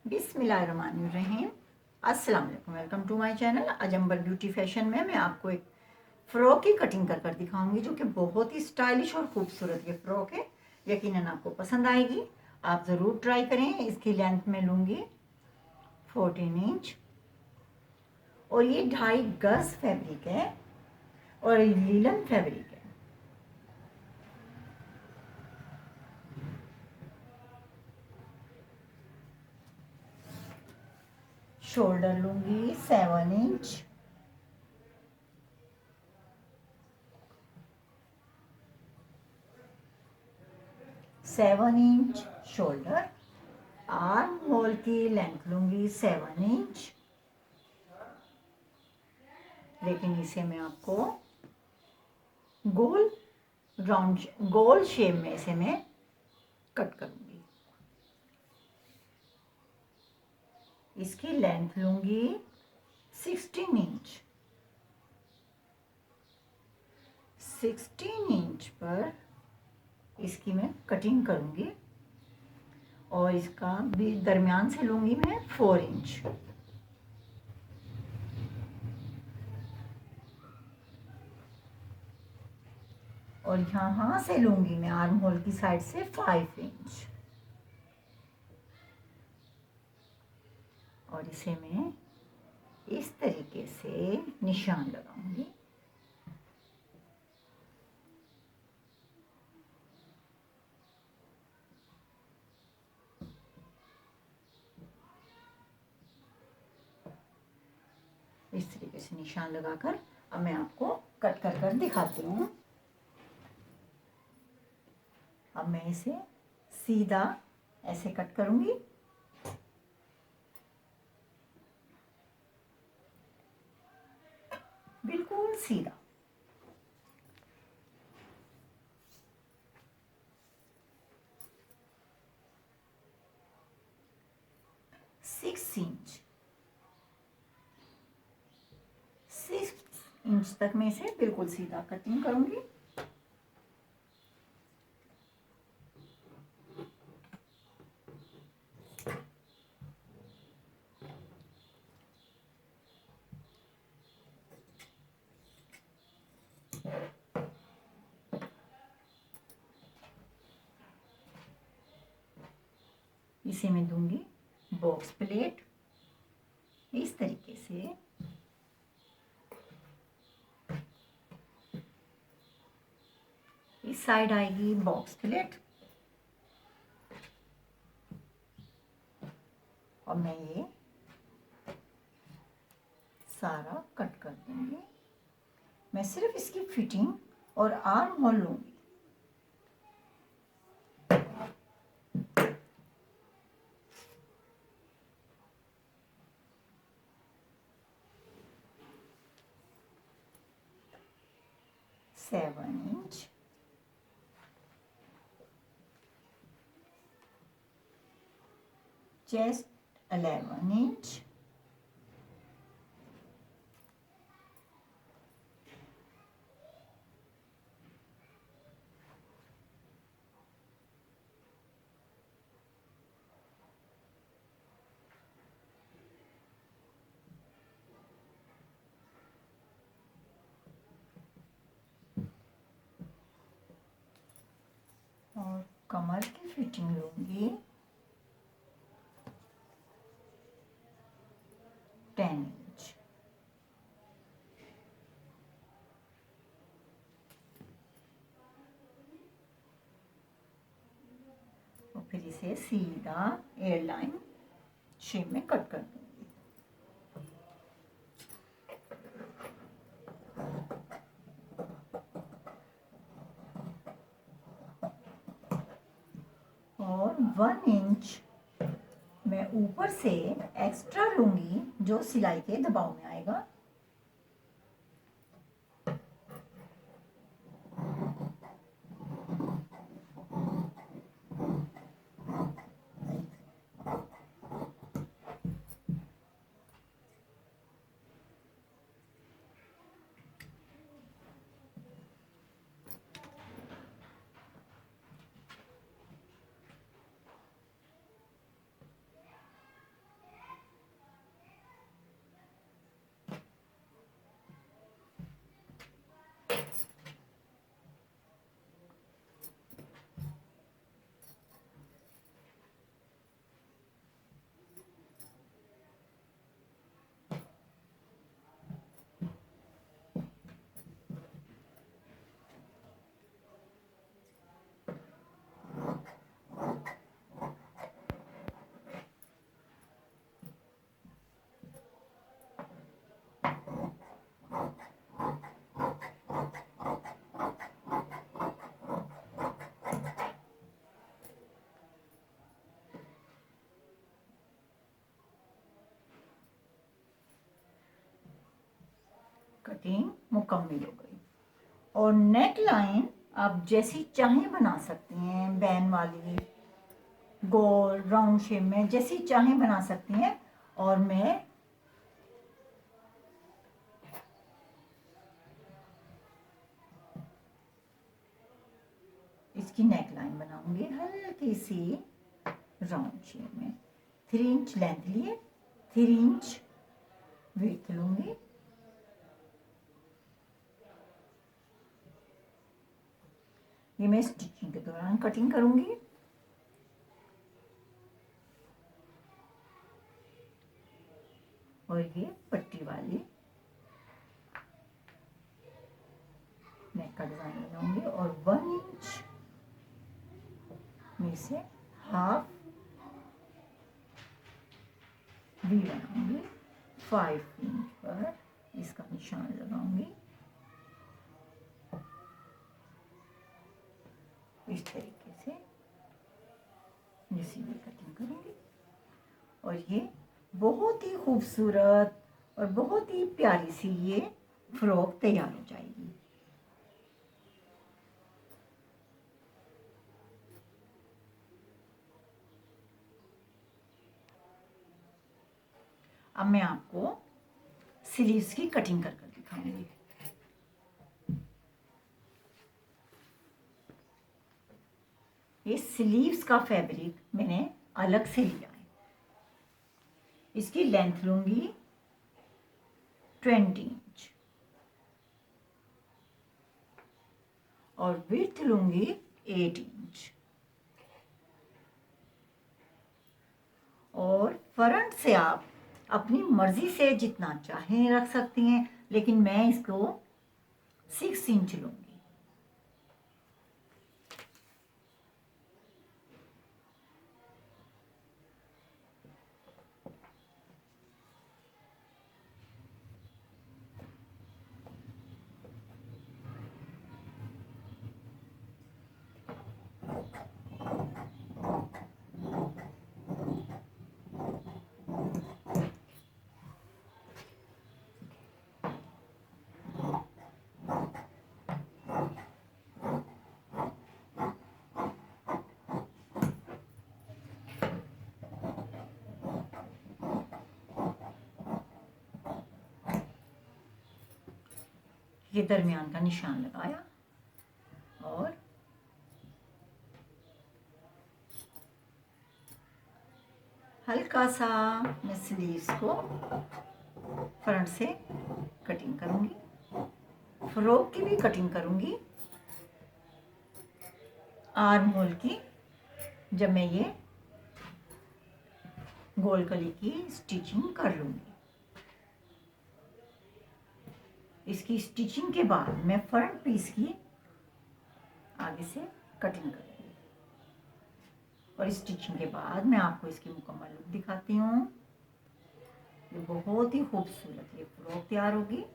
बिस्मिल्लाहिर्रहमानिर्रहीम। अस्सलाम वालेकुम, वेलकम टू माय चैनल अजम्बर ब्यूटी फैशन में मैं आपको एक फ़्रॉक की कटिंग कर कर दिखाऊंगी जो कि बहुत ही स्टाइलिश और खूबसूरत ये फ़्रॉक है। यकीनन आपको पसंद आएगी, आप ज़रूर ट्राई करें। इसकी लेंथ में लूँगी 14 इंच और ये 2.5 गज फैब्रिक है और लीलन फैब्रिक है। शोल्डर लूँगी 7 inch, 7 inch shoulder. Arm hole की लेंथ लूँगी 7 इंच, लेकिन इसे मैं आपको गोल गोल शेप में इसे मैं कट करूँगी। इसकी लेंथ लूँगी 16 इंच। 16 इंच पर इसकी मैं कटिंग करूँगी और इसका भी दरमियान से लूँगी मैं 4 इंच। और यहाँ से लूँगी मैं आर्म होल की साइड से 5 इंच और इसे मैं इस तरीके से निशान लगाऊंगी। इस तरीके से निशान लगाकर अब मैं आपको कट कर कर दिखाती हूँ। अब मैं इसे सीधा ऐसे कट करूंगी। बिल्कुल सीधा। सिक्स इंच तक मैं इसे बिल्कुल सीधा कटिंग करूंगी। इसे मैं दूंगी बॉक्स प्लेट इस तरीके से। इस साइड आएगी बॉक्स प्लेट और मैं ये सारा कट कर दूंगी। मैं सिर्फ इसकी फिटिंग और आर्म होल लूंगी। सेवन इंच, चेस्ट 11 इंच, और कमर की फिटिंग लूंगी 10 इंच। और फिर इसे सीधा एयरलाइन शेप में कट कर दूंगी। और 1 इंच मैं ऊपर से एक्स्ट्रा लूंगी जो सिलाई के दबाव में आएगा। कटिंग मुकम्मल हो गई। और नेक लाइन आप जैसी चाहें बना सकती हैं, बैन वाली, गोल, राउंड शेप में जैसी चाहें बना सकती हैं। और मैं इसकी नेक लाइन बनाऊंगी हल्की सी राउंड शेप में। 3 इंच लेंथ लिए, 3 इंच विड्थ लूंगी। ये मैं स्टिचिंग के दौरान कटिंग करूंगी। और ये पट्टी वाली नेक का डिजाइन बनाऊंगी। और 1 इंच में से हाफ वी बनाऊंगी। 5 इंच पर इसका निशान लगाऊंगी। इस तरीके से ये सीधी कटिंग करूंगी। और ये बहुत ही खूबसूरत और बहुत ही प्यारी सी ये फ्रॉक तैयार हो जाएगी। अब मैं आपको स्लीव्स की कटिंग कर दिखाऊंगी। ये स्लीव्स का फैब्रिक मैंने अलग से लिया है। इसकी लेंथ लूंगी 20 इंच और विड्थ लूंगी 8 इंच। और फ्रंट से आप अपनी मर्जी से जितना चाहें रख सकती हैं, लेकिन मैं इसको 6 इंच लूंगी। ये दरमियान का निशान लगाया और हल्का सा मैं स्लीव्स को फ्रंट से कटिंग करूंगी। फ्रॉक की भी कटिंग करूंगी, आर्म होल की, जब मैं ये गोल गली की स्टिचिंग कर लूंगी। इसकी स्टिचिंग के बाद मैं फ्रंट पीस की आगे से कटिंग करूंगी। और स्टिचिंग के बाद मैं आपको इसकी मुकम्मल लुक दिखाती हूँ। ये बहुत ही खूबसूरत ये फ्रॉक तैयार होगी।